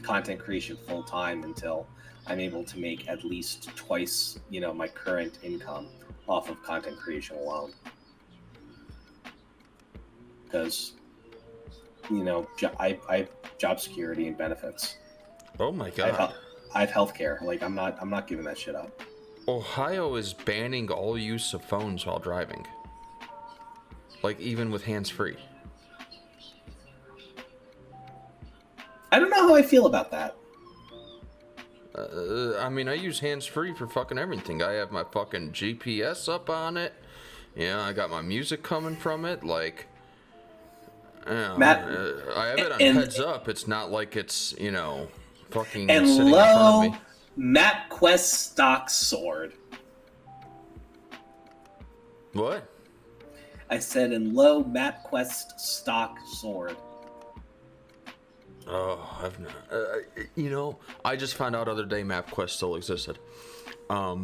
content creation full time until I'm able to make at least twice, you know, my current income off of content creation alone. Because, you know, I have job security and benefits. Oh my god! I have healthcare. Like, I'm not giving that shit up. Ohio is banning all use of phones while driving. Like, even with hands-free. I don't know how I feel about that. I mean, I use hands-free for fucking everything. I have my fucking GPS up on it. You know, I got my music coming from it. Like, Matt, I have it on heads up. It's not like it's, you know, fucking sitting in front of me. MapQuest stock sword. What? I said in low MapQuest stock sword. Oh, I've not. You know, I just found out other day MapQuest still existed. I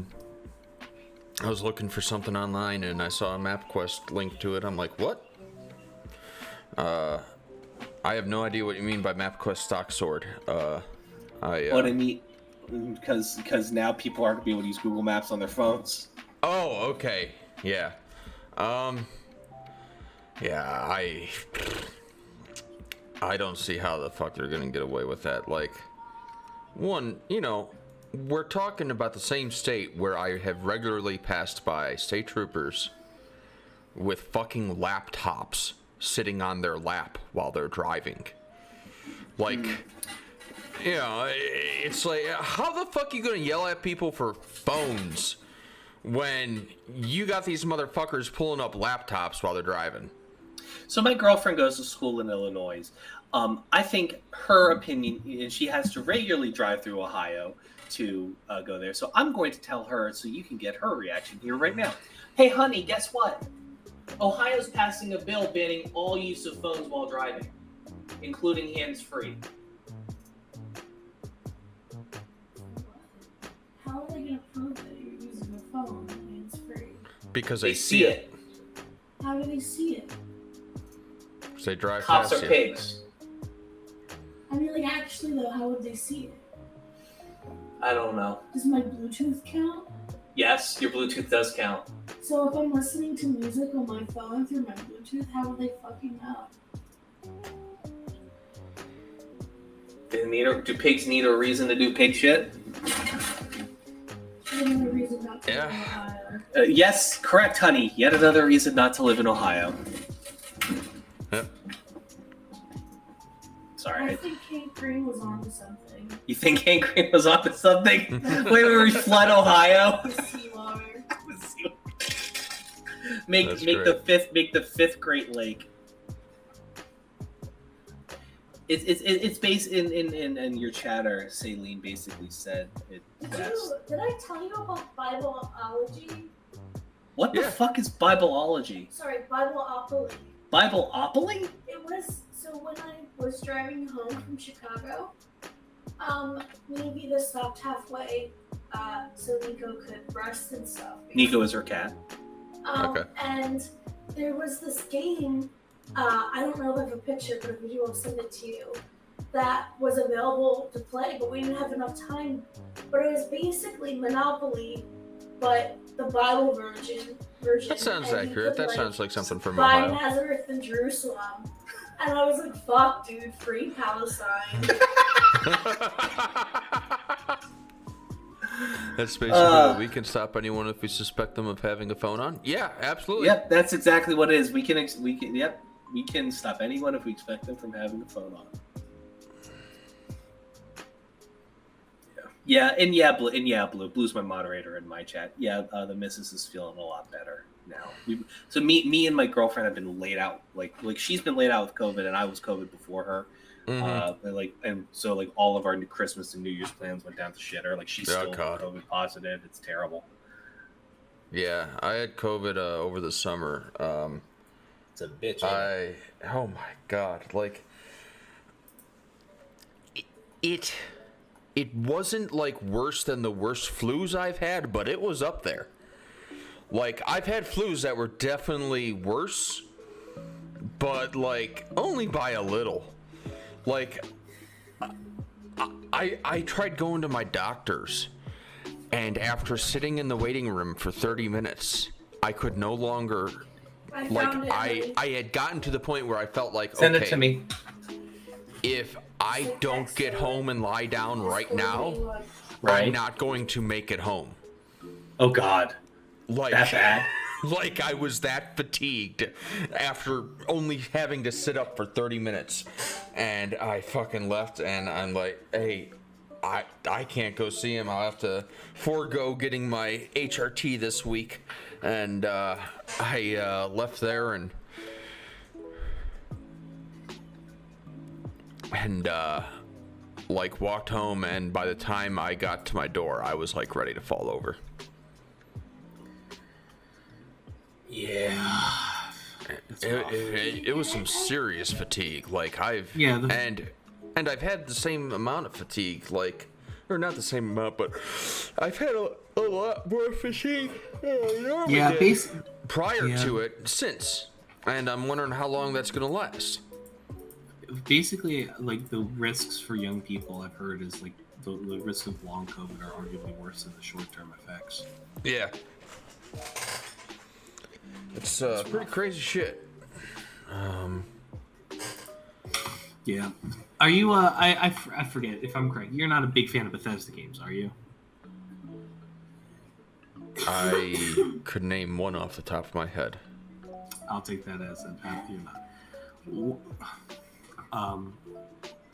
was looking for something online and I saw a MapQuest link to it. I'm like, what? I have no idea what you mean by MapQuest stock sword. What I mean, because now people aren't gonna be able to use Google Maps on their phones. Oh, okay, yeah, yeah. I don't see how the fuck they're gonna get away with that. Like, one, you know, we're talking about the same state where I have regularly passed by state troopers with fucking laptops sitting on their lap while they're driving. Like, You know, it's like, how the fuck are you gonna yell at people for phones when you got these motherfuckers pulling up laptops while they're driving? So my girlfriend goes to school in Illinois. I think her opinion, and she has to regularly drive through Ohio to go there. So I'm going to tell her so you can get her reaction here right now. Hey, honey, guess what? Ohio's passing a bill banning all use of phones while driving, including hands-free. How are they going to prove that you're using a phone and it's free? Because they see it. How do they see it? Because they drive Cops past are you. pigs. I mean, like, actually, though, how would they see it? I don't know. Does my Bluetooth count? Yes, your Bluetooth does count. So if I'm listening to music on my phone through my Bluetooth, how would they fucking know? Do pigs need a reason to do pig shit? There's another reason not to Yeah. live in Ohio. Yes, correct, honey. Yet another reason not to live in Ohio. Yep. I think Hank Green was onto something. You think Hank Green was onto something? Wait, we flood Ohio? With seawater. make the fifth Great Lake. It's based in your chatter. Saline basically said it best. Dude, did I tell you about Bibleology? What the fuck is Bibleology? Sorry, Bibleopoly. Bibleopoly? It was, so when I was driving home from Chicago, me and Vita stopped halfway so Nico could rest and stuff. Nico is her cat. Okay. And there was this game, I don't know if I have a picture, but if we do, I'll send it to you, that was available to play, but we didn't have enough time. But it was basically Monopoly, but the Bible version. That sounds accurate. That sounds like something from buy Ohio. Nazareth and Jerusalem. And I was like, fuck, dude, free Palestine. That's basically what we can stop anyone if we suspect them of having a phone on. Yeah, absolutely. Yep, that's exactly what it is. We can stop anyone if we expect them from having a phone on. Blue's my moderator in my chat. Yeah, the missus is feeling a lot better now. So me and my girlfriend have been laid out. Like she's been laid out with COVID, and I was COVID before her. And so all of our new Christmas and New Year's plans went down to shitter. Like she's still COVID positive. It's terrible. Yeah, I had COVID over the summer. It's a bitch. Oh my god, like it wasn't like worse than the worst flus I've had, but it was up there. Like I've had flus that were definitely worse, but like only by a little. Like I tried going to my doctor's, and after sitting in the waiting room for 30 minutes, I could no longer, I had gotten to the point where I felt like, Send it to me. If I don't get home and lie down right now, I'm not going to make it home. Oh God. Like that bad? Like I was that fatigued after only having to sit up for 30 minutes, and I fucking left, and I'm like, hey, I can't go see him. I'll have to forego getting my HRT this week, and I left there and like walked home, and by the time I got to my door, I was like ready to fall over. Yeah, it was some serious fatigue. Like I've and I've had the same amount of fatigue, like, or not the same amount, but I've had a lot more fatigue than I normally did prior to it since, and I'm wondering how long that's gonna last. Basically, like the risks for young people, I've heard, is like the risks of long COVID are arguably worse than the short-term effects. Yeah. It's pretty crazy shit. Yeah. Are you, I forget if I'm correct, you're not a big fan of Bethesda games, are you? I could name one off the top of my head. I'll take that as a you're not.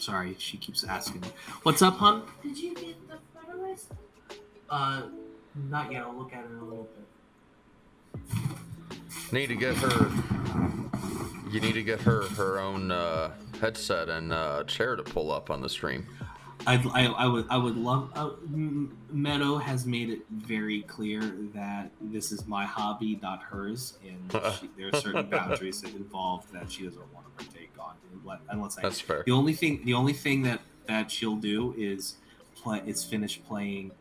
Sorry, she keeps asking me. What's up, hon? Did you get the photo I sent? Not yet. I'll look at it in a little bit. Need to get her. You need to get her own headset and chair to pull up on the stream. I would love. Meadow has made it very clear that this is my hobby, not hers, and there are certain boundaries involved that she doesn't want to partake on. Unless That's fair. The only thing that she'll do is finish playing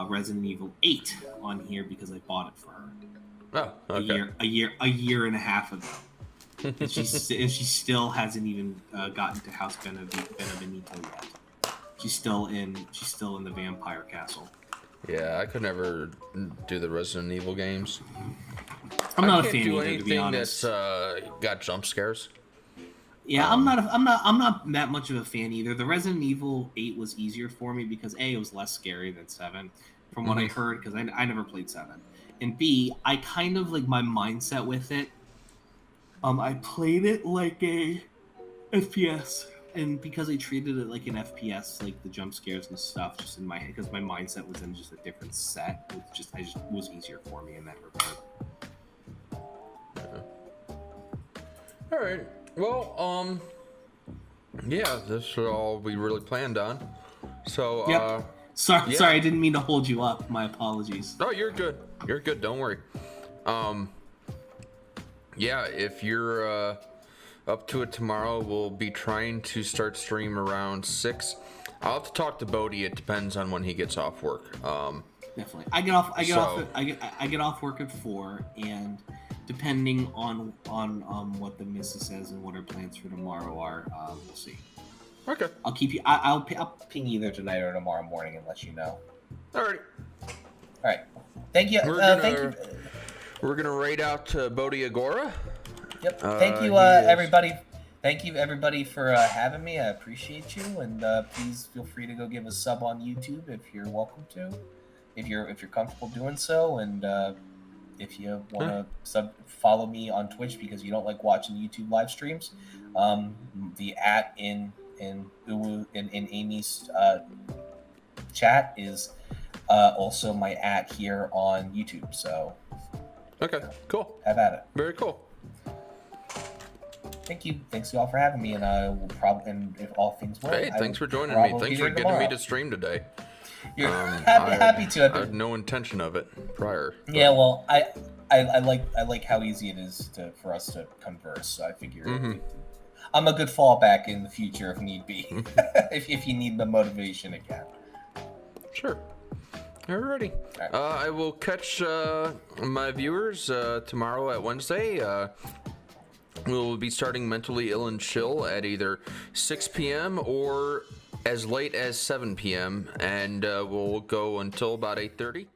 Resident Evil 8 on here because I bought it for her. Oh, okay. A year and a half ago. And she still hasn't even gotten to House Benvenuto yet. She's still in the vampire castle. Yeah, I could never do the Resident Evil games. I'm not a fan do either, to be honest. That's got jump scares. Yeah, I'm not that much of a fan either. The Resident Evil 8 was easier for me because A, it was less scary than 7, from what I heard, because I never played 7. And B, I kind of like my mindset with it. I played it like a FPS, and because I treated it like an FPS, like the jump scares and stuff, just in my head, because my mindset was in just a different set. It was easier for me in that regard. All right. Well, yeah, this is all we really planned on. So, yep. Sorry, I didn't mean to hold you up. My apologies. No, you're good. You're good. Don't worry. Yeah, if you're up to it tomorrow, we'll be trying to start stream around 6. I'll have to talk to Bodhi. It depends on when he gets off work. Definitely. I get off work at 4, and depending on what the missus says and what her plans for tomorrow are, we'll see. Okay. I'll keep you. I'll ping either tonight or tomorrow morning and let you know. Alright. All right. Thank you. Thank you. We're gonna raid out to Bodhi Agora. Yep. Thank you, everybody. Thank you, everybody, for having me. I appreciate you, and please feel free to go give a sub on YouTube if you're welcome to, if you're comfortable doing so, and if you want to follow me on Twitch because you don't like watching YouTube live streams, the @ in Amy's chat is also my @ here on YouTube. So. Okay, cool. Have at it. Very cool. Thank you. Thanks you all for having me, and I will probably, and if all things work, hey, thanks for joining me. Thanks for getting me to stream today. You're happy to. I had no intention of it prior. But... Yeah, well, I like how easy it is for us to converse. So I figure I'm a good fallback in the future if need be, if you need the motivation again. Sure. Alrighty. Right. I will catch my viewers tomorrow at Wednesday. We'll be starting Mentally Ill and Chill at either 6 p.m. or as late as 7 p.m. and we'll go until about 8:30.